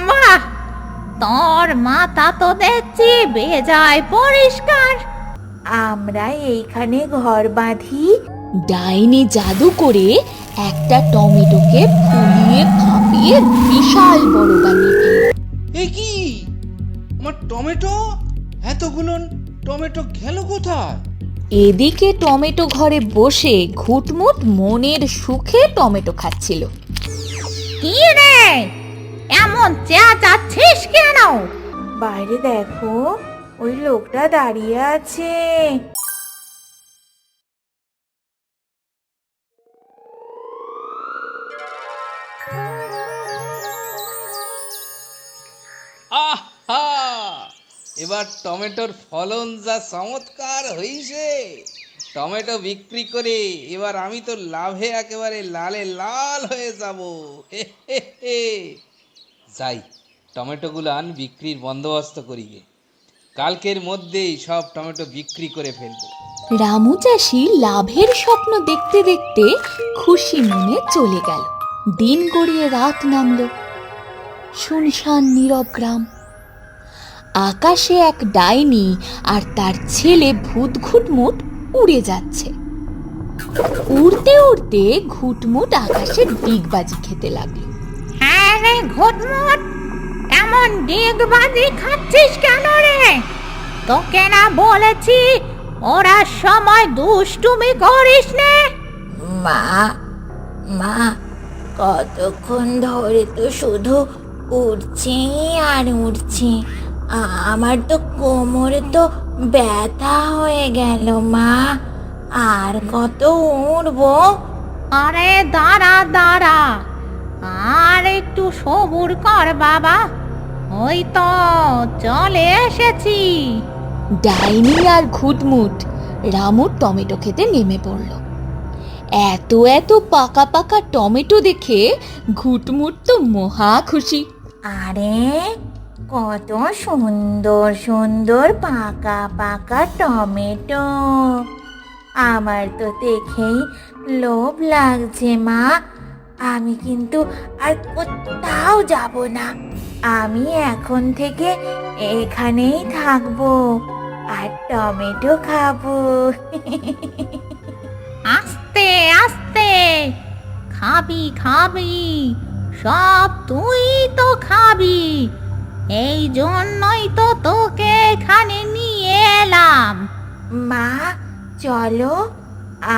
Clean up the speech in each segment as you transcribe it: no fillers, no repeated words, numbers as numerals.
বাহ, তোর মাথা তো দেখছি বেজায় পরিষ্কার। আমরা এইখানে ঘর বাঁধি। ডাইনি জাদু করে একটা টমেটোকে ফুলিয়ে ফাঁপিয়ে বিশাল বড় বানিয়ে ফেলল। এ কি, আমার টমেটো? এতগুলো টমেটো গেল কোথায়? এদিকে টমেটো ঘরে বসে ঘুটমুট মনের সুখে টমেটো খাচ্ছিল। কি রে, এমন চেঁচাচ্ছিস কেন? বাইরে দেখো, ওই লোকটা দাঁড়িয়ে আছে। আহা, এবার টমেটোর ফলন যা চমৎকার হইছে। টমেটো বিক্রি করে এবার আমি তো লাভে একেবারে লালে লাল হয়ে যাব। হে হে হে। যাই, টমেটোগুলো বিক্রির বন্দোবস্ত করি গে। কালকের মধ্যেই সব টমেটো বিক্রি করে ফেলবো। রামু চাষি লাভের স্বপ্ন দেখতে দেখতে খুশি মনে চলে গেল। দিন গড়িয়ে রাত নামল। শুনশান নীরব গ্রাম। আকাশে এক ডাইনি আর তার ছেলে ভূত ঘুটমুট উড়ে যাচ্ছে। উড়তে উড়তে ঘুটমুট আকাশে ডিগবাজি খেতে লাগলো। হ্যাঁ রে ঘুটমুট, এমন ডিগবাজি খাচ্ছিস কেন রে? তোকে না বলেছি ওরা সময় দুষ্টুমি করিস নে? মা, মা, কতক্ষণ ধরে তো শুধু উঠছে আর উঠছে। আমার তো কোমরে তো ব্যথা হয়ে গেল মা। আর কত উঠবো? আরে দাঁড়া দাঁড়া, আর একটু সবুর কর বাবা, ওই তো চলে এসেছি। ডাইনি আর ঘুটমুট রামুর টমেটো খেতে নেমে পড়ল। এত এত পাকা পাকা টমেটো দেখে ঘুটমুট তো মহা খুশি। আরে কত সুন্দর সুন্দর পাকা পাকা টমেটো! আমার তো দেখেই লোভ লাগছে মা। আমি কিন্তু আর কোথাও যাব না। আমি এখন থেকে এখানেই থাকবো আর টমেটো খাবো। আস্তে আস্তে, খাবি খাবি, সব তুই তো খাবি। এই জন্যই তো তোকে এখানে নিয়ে এলাম। মা, চলো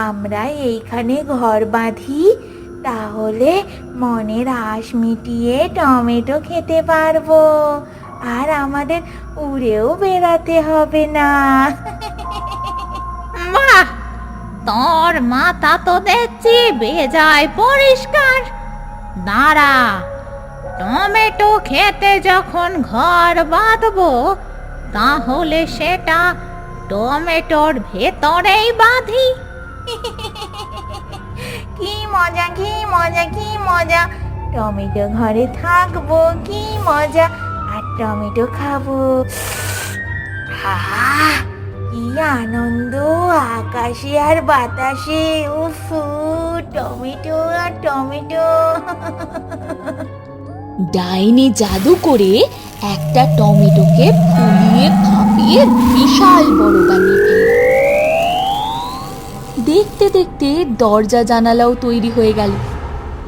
আমরা এইখানে ঘর বাঁধি, তাহলে মনের আশ মিটিয়ে টমেটো খেতে পারবো আর আমাদের উড়েও বেড়াতে হবে না। বাহ, তোর মাথা তো দেখছি বেজায় পরিষ্কার। দাঁড়া, টমেটো খেতে যখন ঘর বাঁধবো তাহলে সেটা টমেটোর ভেতরেই বাঁধি। কি মজা, কি মজা, কি মজা! টমেটো ঘরে থাকবো, কি মজা! আর টমেটো খাবো। আহ, কি আনন্দ আকাশে আর বাতাসে! উফ, টমেটো আর টমেটো! ডাইনি জাদু করে একটা টমেটোকে ফুলিয়ে ফাঁপিয়ে বিশাল বড় বানিয়ে ফেলল। দেখতে দেখতে দরজা জানালাও তৈরি হয়ে গেল।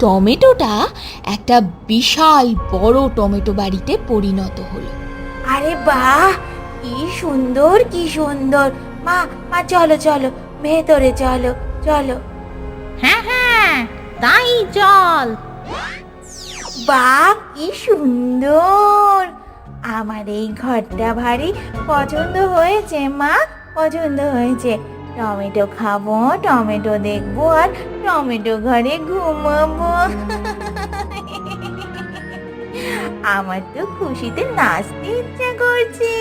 টমেটোটা একটা বিশাল বড় টমেটো বাড়িতে পরিণত হলো। আরে বাহ, কি সুন্দর, কি সুন্দর! মা, মা, চলো চলো, ভেতরে চলো, চলো। হ্যাঁ হ্যাঁ, তাই চল। বাহ, কি সুন্দর! আমার এই ঘরটা ভারী পছন্দ হয়েছে মা, পছন্দ হয়েছে। টমেটো খাবো, টমেটো দেখবো আর টমেটো ঘরে ঘুমাবো। আমার তো খুশিতে নাচতে ইচ্ছা করছে।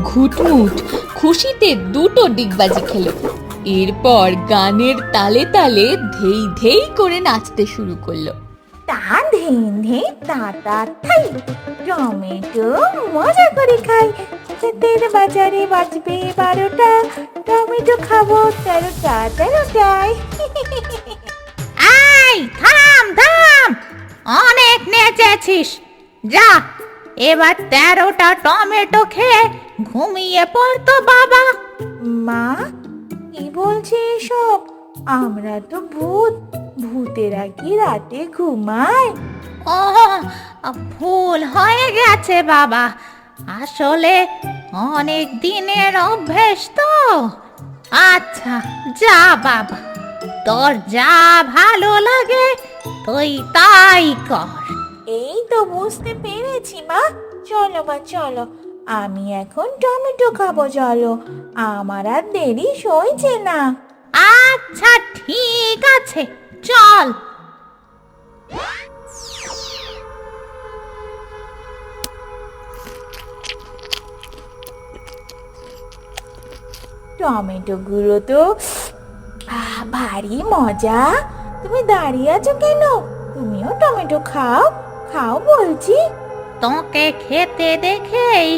ঘুটমুট খুশিতে দুটো ডিগবাজি খেল। এরপর গানের তালে তালে ধেই ধেই করে নাচতে শুরু করলো। তা ধেই ধেই তা তা থাই, টমেটো মজা করে খাই। তের বাজারে বাজবে 12টা, টমেটো খাবো 13টা 13টায়। এই থাম থাম, অনেক নেচেছিস, যা এবার 13টা টমেটো খেয়ে ঘুমিয়ে পড়তো বাবা। মা, কি বলছে এসব? আমরা তো ভূত, ভূতেরা কি রাতে ঘুমায়? ও, ভুল হয়ে গেছে বাবা, আসলে অনেক দিনের অভ্যেস তো। আচ্ছা যা বাবা, তোর যা ভালো লাগে তুই তাই কর। এই তো বুঝতে পেরেছি মা। চলো মা চলো, আমি এখন টমেটো খাবো। চলো, আমার আর দেরি সইছে না। আচ্ছা ঠিক আছে, চল। টমেটো গুলো তো ভারী মজা। তুমি দাঁড়িয়ে আছো কেন? তুমিও টমেটো খাও, খাও বলছি। তোকে খেতে দেখেই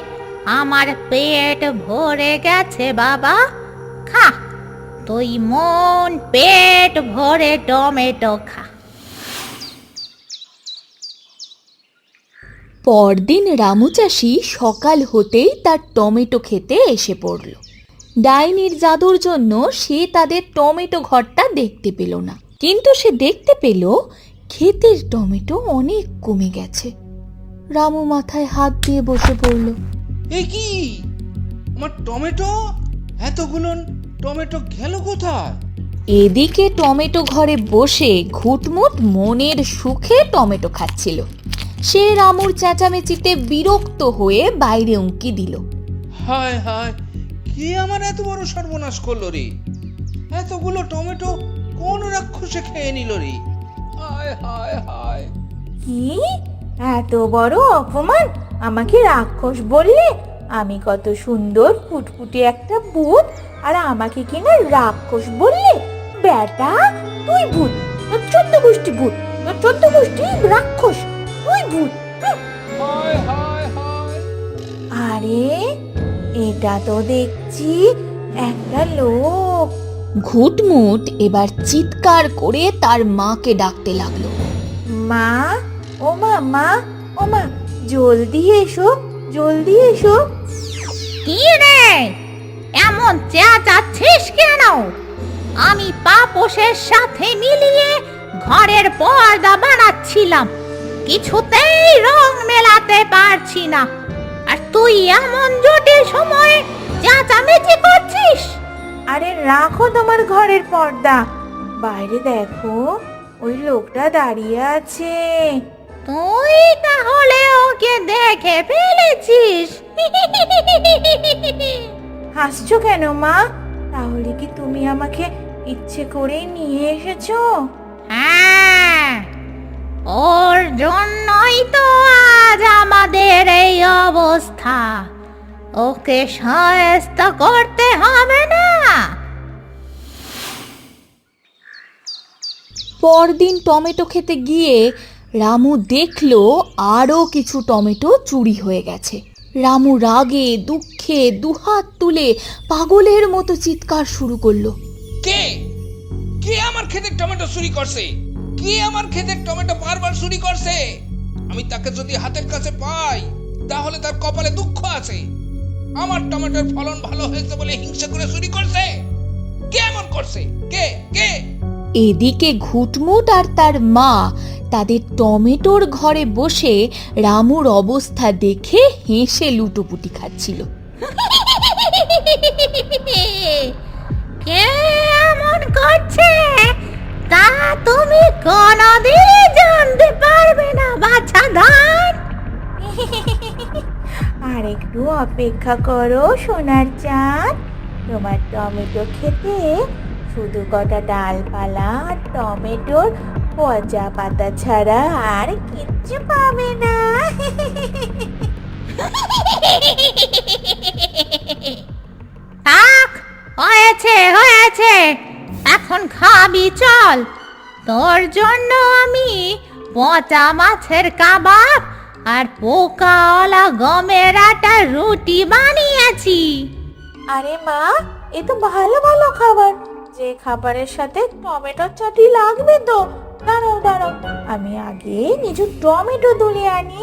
আমার পেট ভরে গেছে বাবা, খা, তুই মন পেট ভরে টমেটো খা। পরদিন রামু চাষি সকাল হতেই তার টমেটো খেতে এসে পড়ল। ডাইনির জাদুর জন্য সে তাদের টমেটো ঘরটা দেখতে পেল না, কিন্তু সে দেখতে পেল ক্ষেতের টমেটো অনেক কমে গেছে। রামু মাথায় হাত দিয়ে বসে পড়ল। এ কি, আমার টমেটো, এতগুলো টমেটো গেল কোথায়? এদিকে টমেটো ঘরে বসে ঘুটমুট মনের সুখে টমেটো খাচ্ছিল। সে রামুর চেঁচামেচিতে বিরক্ত হয়ে বাইরে উঁকি দিল। হায় হায়, কে আমার এত বড় সর্বনাশ করলো রে? এতগুলো টমেটো কোন রাক্ষসে খেয়ে নিল রে? হায় হায় হায়। কি এত বড় অপমান! আমাকে রাক্ষস বললে? আমি কত সুন্দর ফুটফুটে একটা ভূত, আর আমাকে কিনা রাক্ষস বললে? বেটা, তুই ভূত, তোর 14 গোষ্ঠী ভূত, তোর 14 গোষ্ঠী রাক্ষস, তুই ভূত। হায় হায় হায়। আরে, এটা তো দেখছি একটা লোক। ঘুটমুট এবার চিৎকার করে তার মাকে ডাকতে লাগলো। মা, ও মা, মা, ও মা, জলদি এসো, জলদি এসো। কি রে, এমন চেঁচাচ্ছিস কেন? আমি পাপোশের সাথে মিলিয়ে ঘরের পর্দা বানাচ্ছিলাম, কিছুতেই রং মেলাতে পারছি না, আর তুই এমন জটিল সময়ে চেঁচামেচি করছিস? আরে রাখো তোমার ঘরের পর্দা, বাইরে দেখো, ওই লোকটা দাঁড়িয়ে আছে। তুই তাহলে ওকে দেখে ফেলেছিস? হাসছো কেন মা? তাহলে কি তুমি আমাকে ইচ্ছে করে নিয়ে এসেছো? হ্যাঁ, ওর জন্যই তো আজ আমাদের এই অবস্থা। ওকে সাহায্য করতে হবে না? পরদিন টমেটো খেতে গিয়ে রামু দেখলো আরো কিছু টমেটো চুরি হয়ে গেছে। রামু রাগে দুঃখে দুহাত তুলে পাগলের মতো চিৎকার শুরু করলো। কে কে আমার ক্ষেতের টমেটো চুরি করছে? কে আমার ক্ষেতের টমেটো বারবার চুরি করছে? আমি তাকে যদি হাতের কাছে পাই তাহলে তার কপালে দুঃখ আছে। আমার টমেটোর ফলন ভালো হয়েছে বলে হিংসা করে চুরি করছে। কে এমন করছে? কে কে? এদিকে ঘুটমুট আর তার মা তাদের টমেটোর ঘরে বসে রামুর অবস্থা দেখে হেসে লুটোপুটি খাচ্ছিল। কে এমন করছে তা তুমি কোনদিন জানতে পারবে না বাছা ধান। আর একটু অপেক্ষা করো সোনার চাঁদ, তোমার টমেটো খেতে শুধু কটা ডালপালা আর টমেটোর পচা পাতা ছাড়া আর কিচ্ছু পাবে না। থাক, হয়েছে হয়েছে, এখন খাবি চল। তোর জন্য আমি পচা মাছের কাবাব আর পোকাওয়ালা গমের আটার রুটি বানিয়েছি। আরে মা, এ তো ভালো ভালো খাবার, যে খাবারের সাথে টমেটো চাটি লাগবে তো। দাঁড়াও দাঁড়াও, আমি আগে কিছু টমেটো তুলে আনি।